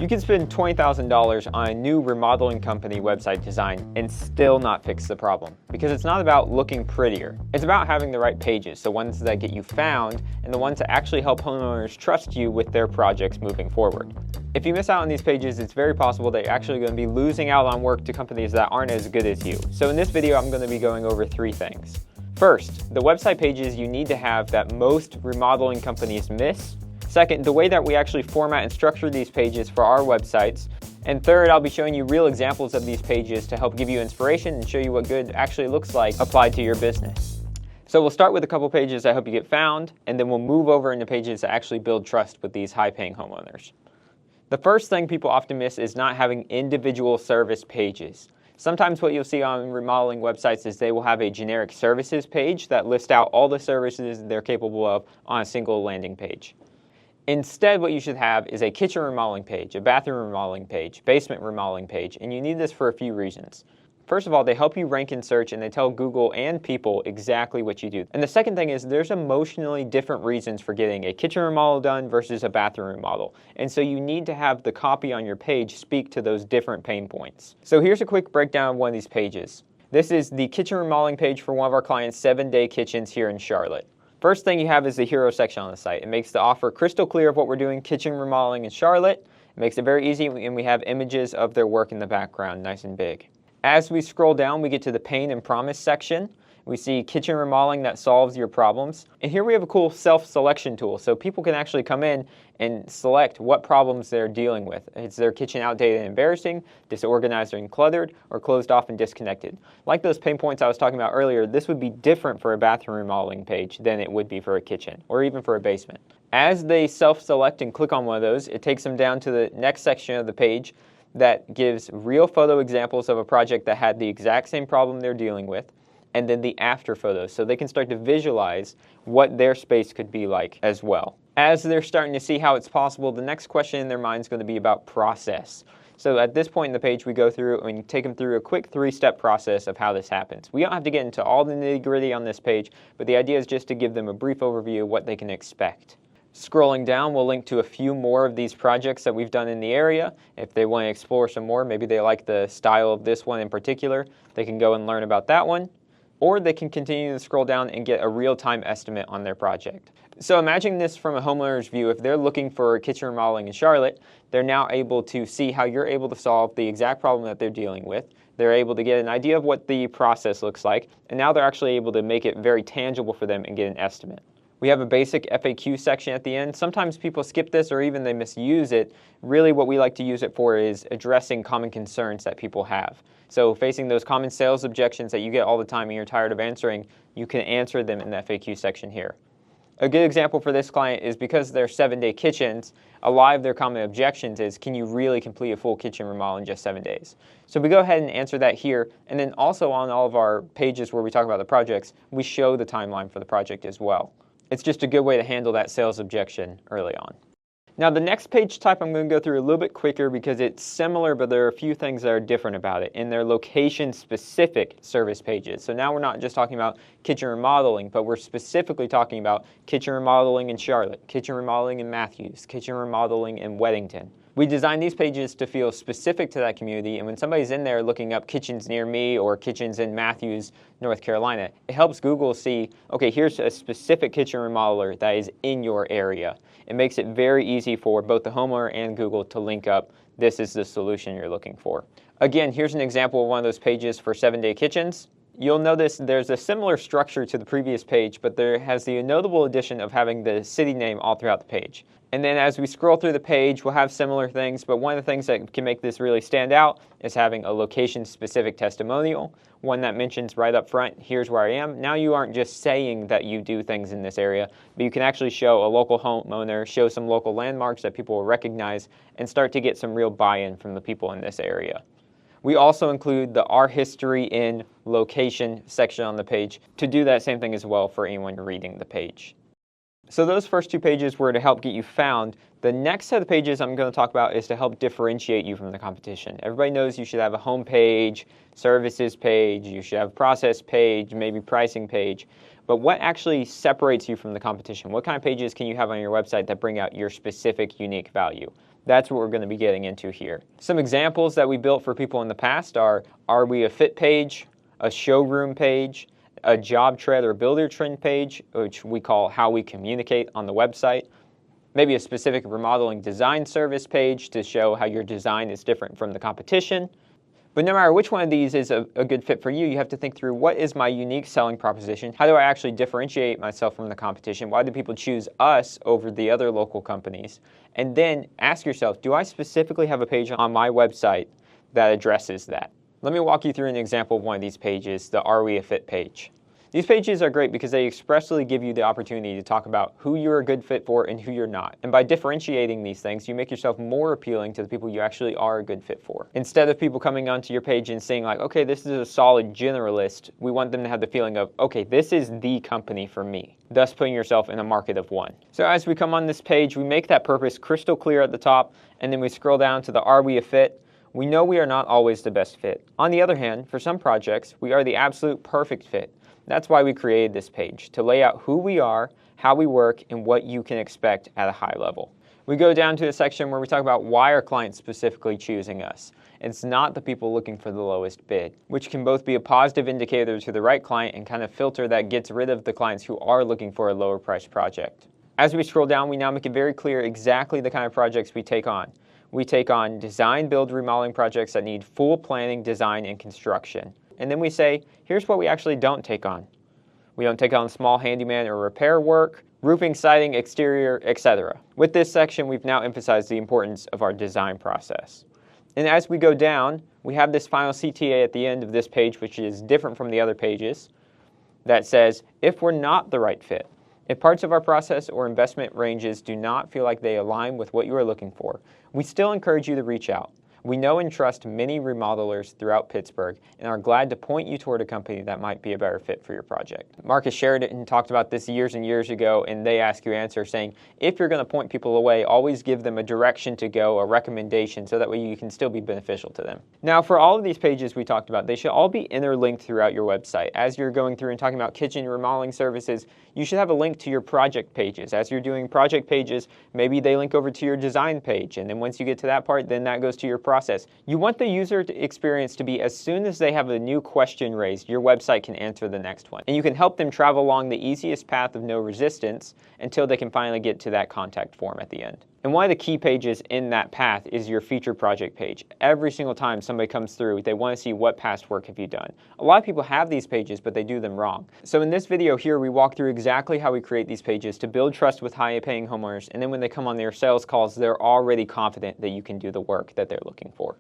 You can spend $20,000 on a new remodeling company website design and still not fix the problem, because it's not about looking prettier. It's about having the right pages, the ones that get you found and the ones that actually help homeowners trust you with their projects moving forward. If you miss out on these pages, it's very possible that you're actually going to be losing out on work to companies that aren't as good as you. So in this video, I'm going to be going over 3 things. First, the website pages you need to have that most remodeling companies miss. Second, the way that we actually format and structure these pages for our websites. And third, I'll be showing you real examples of these pages to help give you inspiration and show you what good actually looks like applied to your business. So we'll start with a couple pages that help you get found, and then we'll move over into pages that actually build trust with these high-paying homeowners. The first thing people often miss is not having individual service pages. Sometimes what you'll see on remodeling websites is they will have a generic services page that lists out all the services they're capable of on a single landing page. Instead, what you should have is a kitchen remodeling page, a bathroom remodeling page, basement remodeling page, and you need this for a few reasons. First of all, they help you rank in search and they tell Google and people exactly what you do. And the second thing is there's emotionally different reasons for getting a kitchen remodel done versus a bathroom remodel. And so you need to have the copy on your page speak to those different pain points. So here's a quick breakdown of one of these pages. This is the kitchen remodeling page for one of our clients' 7-day kitchens here in Charlotte. First thing you have is the hero section on the site. It makes the offer crystal clear of what we're doing, kitchen remodeling in Charlotte. It makes it very easy, and we have images of their work in the background, nice and big. As we scroll down, we get to the pain and promise section. We see kitchen remodeling that solves your problems. And here we have a cool self-selection tool, so people can actually come in and select what problems they're dealing with. Is their kitchen outdated and embarrassing, disorganized and cluttered, or closed off and disconnected? Like those pain points I was talking about earlier, this would be different for a bathroom remodeling page than it would be for a kitchen, or even for a basement. As they self-select and click on one of those, it takes them down to the next section of the page that gives real photo examples of a project that had the exact same problem they're dealing with, and then the after photos, so they can start to visualize what their space could be like as well. As they're starting to see how it's possible, the next question in their mind is going to be about process. So at this point in the page, we go through and take them through a quick 3-step process of how this happens. We don't have to get into all the nitty-gritty on this page, but the idea is just to give them a brief overview of what they can expect. Scrolling down, we'll link to a few more of these projects that we've done in the area. If they want to explore some more, maybe they like the style of this one in particular, they can go and learn about that one. Or they can continue to scroll down and get a real-time estimate on their project. So imagine this from a homeowner's view. If they're looking for kitchen remodeling in Charlotte, they're now able to see how you're able to solve the exact problem that they're dealing with. They're able to get an idea of what the process looks like, and now they're actually able to make it very tangible for them and get an estimate. We have a basic FAQ section at the end. Sometimes people skip this or even they misuse it. Really what we like to use it for is addressing common concerns that people have. So facing those common sales objections that you get all the time and you're tired of answering, you can answer them in the FAQ section here. A good example for this client is because they're 7-day kitchens, a lot of their common objections is, can you really complete a full kitchen remodel in just 7 days? So we go ahead and answer that here, and then also on all of our pages where we talk about the projects, we show the timeline for the project as well. It's just a good way to handle that sales objection early on. Now the next page type I'm going to go through a little bit quicker because it's similar, but there are a few things that are different about it in their location-specific service pages. So now we're not just talking about kitchen remodeling, but we're specifically talking about kitchen remodeling in Charlotte, kitchen remodeling in Matthews, kitchen remodeling in Weddington. We designed these pages to feel specific to that community, and when somebody's in there looking up kitchens near me or kitchens in Matthews, North Carolina, it helps Google see, okay, here's a specific kitchen remodeler that is in your area. It makes it very easy for both the homeowner and Google to link up, this is the solution you're looking for. Again, here's an example of one of those pages for 7-day kitchens. You'll notice there's a similar structure to the previous page, but there has the notable addition of having the city name all throughout the page. And then as we scroll through the page, we'll have similar things, but one of the things that can make this really stand out is having a location-specific testimonial, one that mentions right up front, here's where I am. Now you aren't just saying that you do things in this area, but you can actually show a local homeowner, show some local landmarks that people will recognize, and start to get some real buy-in from the people in this area. We also include the Our History in Location section on the page to do that same thing as well for anyone reading the page. So those first 2 pages were to help get you found. The next set of pages I'm going to talk about is to help differentiate you from the competition. Everybody knows you should have a home page, services page, you should have a process page, maybe pricing page. But what actually separates you from the competition? What kind of pages can you have on your website that bring out your specific unique value? That's what we're going to be getting into here. Some examples that we built for people in the past are we a fit page, a showroom page, a job trend or builder trend page, which we call how we communicate on the website, maybe a specific remodeling design service page to show how your design is different from the competition. But no matter which one of these is a good fit for you, you have to think through, what is my unique selling proposition? How do I actually differentiate myself from the competition? Why do people choose us over the other local companies? And then ask yourself, do I specifically have a page on my website that addresses that? Let me walk you through an example of one of these pages, the Are We a Fit page. These pages are great because they expressly give you the opportunity to talk about who you're a good fit for and who you're not. And by differentiating these things, you make yourself more appealing to the people you actually are a good fit for. Instead of people coming onto your page and saying like, okay, this is a solid generalist, we want them to have the feeling of, okay, this is the company for me, thus putting yourself in a market of one. So as we come on this page, we make that purpose crystal clear at the top, and then we scroll down to the Are We a Fit? We know we are not always the best fit. On the other hand, for some projects, we are the absolute perfect fit. That's why we created this page, to lay out who we are, how we work, and what you can expect at a high level. We go down to a section where we talk about why are clients specifically choosing us. It's not the people looking for the lowest bid, which can both be a positive indicator to the right client and kind of filter that gets rid of the clients who are looking for a lower price project. As we scroll down, we now make it very clear exactly the kind of projects we take on. We take on design, build, remodeling projects that need full planning, design, and construction. And then we say, here's what we actually don't take on. We don't take on small handyman or repair work, roofing, siding, exterior, etc. With this section, we've now emphasized the importance of our design process. And as we go down, we have this final CTA at the end of this page, which is different from the other pages, that says, if we're not the right fit, if parts of our process or investment ranges do not feel like they align with what you are looking for, we still encourage you to reach out. We know and trust many remodelers throughout Pittsburgh and are glad to point you toward a company that might be a better fit for your project. Marcus shared it and talked about this years and years ago, and They Ask You Answer, saying if you're going to point people away, always give them a direction to go, a recommendation, so that way you can still be beneficial to them. Now, for all of these pages we talked about, they should all be interlinked throughout your website. As you're going through and talking about kitchen remodeling services, you should have a link to your project pages. As you're doing project pages, maybe they link over to your design page, and then once you get to that part, then that goes to your process. You want the user experience to be as soon as they have a new question raised, your website can answer the next one. And you can help them travel along the easiest path of no resistance until they can finally get to that contact form at the end. And one of the key pages in that path is your featured project page. Every single time somebody comes through, they want to see what past work have you done. A lot of people have these pages, but they do them wrong. So in this video here, we walk through exactly how we create these pages to build trust with high-paying homeowners, and then when they come on their sales calls, they're already confident that you can do the work that they're looking for.